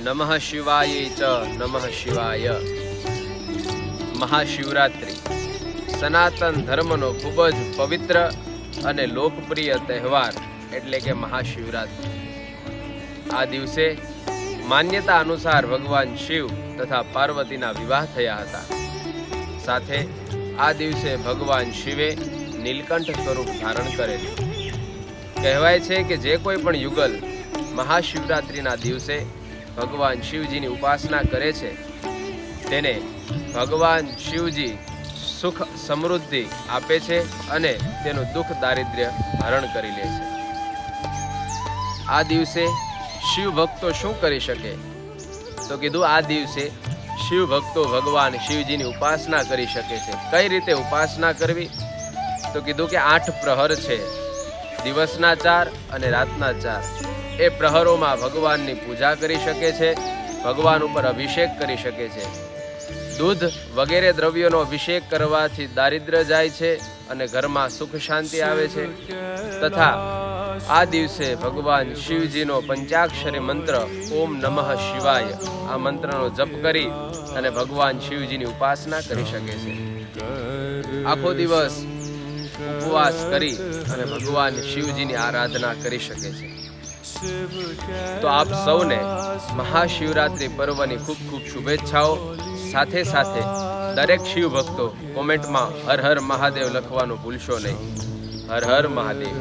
નમઃ શિવાય ચ નમઃ શિવાય. મહાશિવરાત્રિ સનાતન ધર્મનો ખૂબ જ પવિત્ર અને લોકપ્રિય તહેવાર એટલે કે મહાશિવરાત્રિ. આ દિવસે માન્યતા અનુસાર ભગવાન શિવ તથા પાર્વતીના વિવાહ થયા હતા. સાથે આ દિવસે ભગવાન શિવે નીલકંઠ સ્વરૂપ ધારણ કરેલું. કહેવાય છે કે જે કોઈ પણ યુગલ મહાશિવરાત્રિના દિવસે ભગવાન શિવજીની ઉપાસના કરે છે તેને ભગવાન શિવજી સુખ સમૃદ્ધિ આપે છે અને તેનું દુઃખ દારિદ્ર્ય હરણ કરી લે છે. આ દિવસે શિવ ભક્તો શું કરી શકે? તો કીધું આ દિવસે શિવ ભક્તો ભગવાન શિવજીની ઉપાસના કરી શકે છે. કઈ રીતે ઉપાસના કરવી? તો કીધું કે 8 પ્રહર છે, દિવસના 4 અને રાતના 4. એ પ્રહરોમાં ભગવાનની પૂજા કરી શકે છે, ભગવાન ઉપર અભિષેક કરી શકે છે. દૂધ વગેરે દ્રવ્યોનો અભિષેક કરવાથી દારિદ્ર્ય જાય છે અને ઘરમાં સુખ શાંતિ આવે છે. તથા આ દિવસે ભગવાન શિવજીનો પંચાક્ષરી મંત્ર ઓમ નમઃ શિવાય, આ મંત્રનો જપ કરી અને ભગવાન શિવજીની ઉપાસના કરી શકે છે. આખો દિવસ ઉપવાસ કરી અને ભગવાન શિવજીની આરાધના કરી શકે છે. તો આપ સૌને મહાશિવરાત્રિ પર્વની ખૂબ ખૂબ શુભેચ્છાઓ. સાથે સાથે દરેક શિવ ભક્તો કોમેન્ટમાં હર હર મહાદેવ લખવાનું ભૂલશો નહીં. હર હર મહાદેવ.